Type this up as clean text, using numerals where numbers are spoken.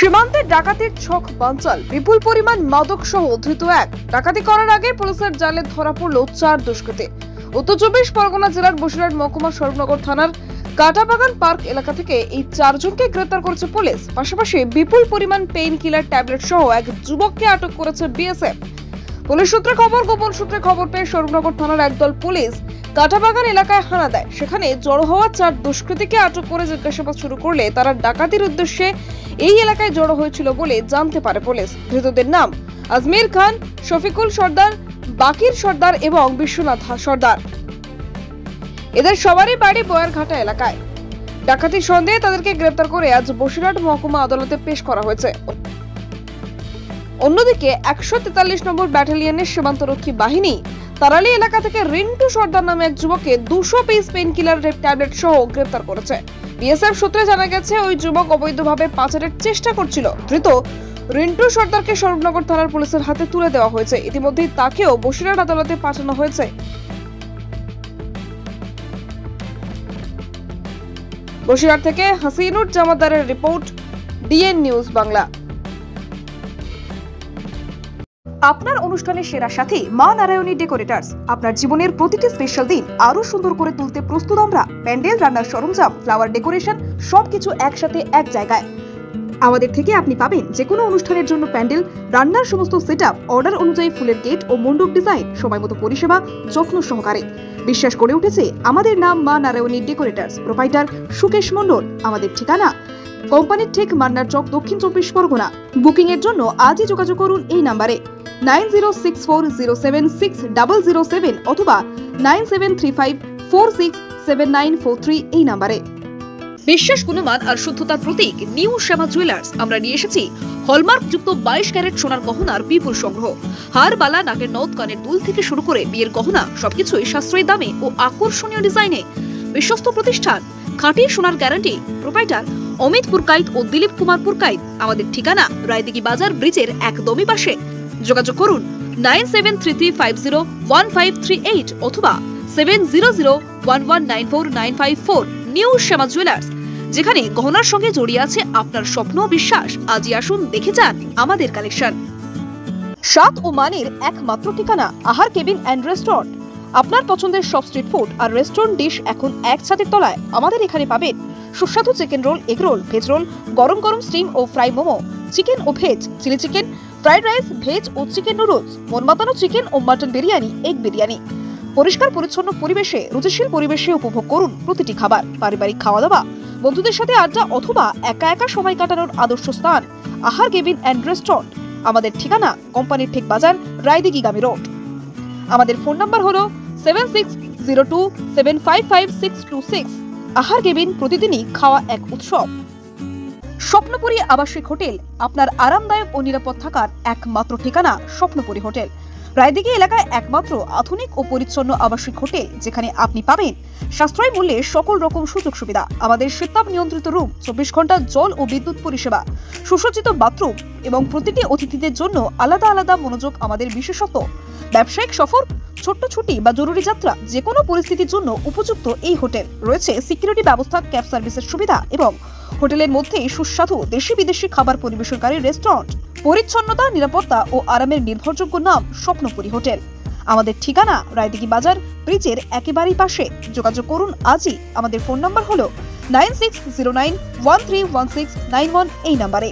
সীমান্তে ডাকাতির ছক বানচাল, বিপুল পরিমাণ মাদক সহ ধৃত এক। ডাকাতি করার আগে পুলিশের জালে ধরা পড়ল 4 দুষ্কৃতী। উত্তর 24 পরগনা জেলার বসিরহাট মহকুমার স্বরূপনগর থানার কাটাবাগান পার্ক এলাকা থেকে এই 4 জনকে গ্রেপ্তার করেছে পুলিশ। পাশাপাশি বিপুল পরিমাণ পেইন কিলার ট্যাবলেট সহ এক যুবককে আটক করেছে বিএসএফ। পুলিশ সূত্রে খবর, গোপন সূত্রে খবর পেয়ে স্বরূপনগর থানার একদল পুলিশ কাটাবাগান এলাকায় হানা দেয়। সেখানে জড়ো হওয়া 4 দুষ্কৃতীকে আটক করে জিজ্ঞাসাবাদ শুরু করলে তারা ডাকাতির উদ্দেশ্যে এই এলাকায় জড়ো হয়েছিল বলে জানতে পারে পুলিশ। ধৃতদের নাম আজমির খান, শফিকুল সর্দার, বাকির সর্দার এবং বিশ্বনাথ সর্দার। এদের সবারই বাড়ি বয়ারঘাটা এলাকায়। ডাকাতির সন্দেহে তাদেরকে গ্রেপ্তার করে আজ বসিরহাট মহকুমা আদালতে পেশ করা হয়েছে। অন্যদিকে 143 নম্বর ব্যাটালিয়নের সীমান্তরক্ষী বাহিনী তারালি এলাকা থেকে রিন্টু সর্দার নামে এক যুবককে 200 পিস পেইন কিলার ট্যাবলেট সহ গ্রেপ্তার করেছে। বিএসএফ সূত্রে জানা গেছে ওই যুবক অবৈধভাবে পাচারের চেষ্টা করছিল। ধৃত রিন্টু সর্দারকে স্বরূপনগর থানার পুলিশের হাতে তুলে দেওয়া হয়েছে। ইতিমধ্যেই তাকেও বসিরহাট আদালতে পাঠানো হয়েছে। বসিরহাট থেকে হাসিনুর জামাদারের রিপোর্ট, ডিএন নিউজ বাংলা। আপনার অনুষ্ঠানের সেরা সাথী মা নারায়ণী ডেকোরেটার্স। আপনার জীবনের প্রতিটি স্পেশাল দিন আরো সুন্দর করে তুলতে প্রস্তুত আমরা। প্যান্ডেল, রান্নার সরঞ্জাম, ফ্লাওয়ার ডেকোরেশন সবকিছু একসাথে এক জায়গায়। আমাদের থেকে আপনি পাবেন যে কোনো অনুষ্ঠানের জন্য প্যান্ডেল, রান্নার সমস্ত সেটআপ, অর্ডার অনুযায়ী ফুলের গেট ও মণ্ডপ ডিজাইন, সময়মতো পরিষেবা, যত্ন সহকারে। বিশ্বাস করে উঠেছে আমাদের নাম মা নারায়ণী ডেকোরেটার্স। প্রোপাইটার সুকেশ মণ্ডল। আমাদের ঠিকানা কোম্পানির ঠিক মান্নার চক, দক্ষিণ 24 পরগনা। বুকিং এর জন্য আজই যোগাযোগ করুন এই নাম্বারে 9064076007 অথবা 9735467943 এই নাম্বারে। বিশ্বাস, গুণমান আর শুদ্ধতার প্রতীক নিউ শ্যামা জুয়েলার্স। আমরা নিয়ে এসেছি হলমার্ক যুক্ত 22 ক্যারেট সোনার গহনার বিপুল সংগ্রহ। হার, বালা, নাকের নথ, কানের দুল থেকে শুরু করে বিয়ের গহনা সবকিছুই সাশ্রয়ী দামে ও আকর্ষণীয় ডিজাইনে। বিশ্বস্ত প্রতিষ্ঠান, খাঁটি সোনার গ্যারান্টি। প্রোপাইটার অমিত পুরকাইত ও দিলীপ কুমার পুরকাইত। আমাদের ঠিকানা রায়দিঘি বাজার ব্রিজের একদমই পাশে। যোগাযোগ করুন 9733501538 অথবা 7001194954। নিউ শ্যামা জুয়েলার্স, যেখানে গহনার সঙ্গে জড়িয়ে আছে আপনার স্বপ্ন ও বিশ্বাস। আজই আসুন, দেখে যান আমাদের কালেকশন। স্বাদ ও মানের একমাত্র ঠিকানা আহার কেবিন অ্যান্ড রেস্টুরেন্ট। আপনার পছন্দের সব স্ট্রিট ফুড আর রেস্টুরেন্ট ডিশ এখন এক ছাদের তলায়। আমাদের এখানে পাবেন সুস্বাদু chicken roll, egg roll, veg roll, গরম গরম স্টিম ও ফ্রাই মোমো, চিকেন ও veg, chilli chicken, fried rice, veg ও চিকেন নুডলস, মন মাতানো চিকেন ও মাটন বিরিয়ানি, এগ বিরিয়ানি। পরিষ্কার পরিচ্ছন্ন পরিবেশে, রুচিশীল পরিবেশে উপভোগ করুন প্রতিটি খাবার। পারিবারিক খাওয়া দাওয়া, বন্ধুদের সাথে আড্ডা অথবা একা একা সময় কাটানোর আদর্শ স্থান আহার কেবিন অ্যান্ড রেস্টুরেন্ট। আমাদের ঠিকানা কোম্পানির ঠিক বাজার, রায়দিঘি রোড। আমাদের ফোন নাম্বার হলো 7602755626। আহার কেবিন, প্রতিদিনই খাওয়া এক উৎসব। স্বপ্নপুরী আবাসিক হোটেল, আপনার আরামদায়ক ও নিরাপদ থাকার একমাত্র ঠিকানা স্বপ্নপুরী হোটেল। রায়দিঘি এলাকায় একমাত্র আধুনিক ও পরিচ্ছন্ন আবাসিক হোটেল, যেখানে আপনি পাবেন সাশ্রয়ী মূল্যে সকল রকম সুযোগ সুবিধা। আমাদের শীতাপ নিয়ন্ত্রিত রুম, 24 ঘন্টা জল ও বিদ্যুৎ পরিষেবা, সুসজ্জিত বাথরুম এবং প্রতিটি অতিথিদের জন্য আলাদা আলাদা মনোযোগ আমাদের বিশেষত্ব। ব্যবসায়িক সফর, ছোট্ট ছুটি বা জরুরি যাত্রা, যে কোনো পরিস্থিতির জন্য উপযুক্ত এই হোটেল। রয়েছে সিকিউরিটি ব্যবস্থা, ক্যাব সার্ভিসের সুবিধা এবং হোটেলের মধ্যেই সুস্বাদু দেশি বিদেশি খাবার পরিবেশনকারী রেস্টুরেন্ট। পরিচ্ছন্নতা, নিরাপত্তা ও আরামের নির্ভরযোগ্য নাম স্বপ্নপুরী হোটেল। আমাদের ঠিকানা রায়দিঘি বাজার ব্রিজের একেবারেই পাশে। যোগাযোগ করুন আজই। আমাদের ফোন নাম্বার হলো 9609131691 এই নাম্বারে।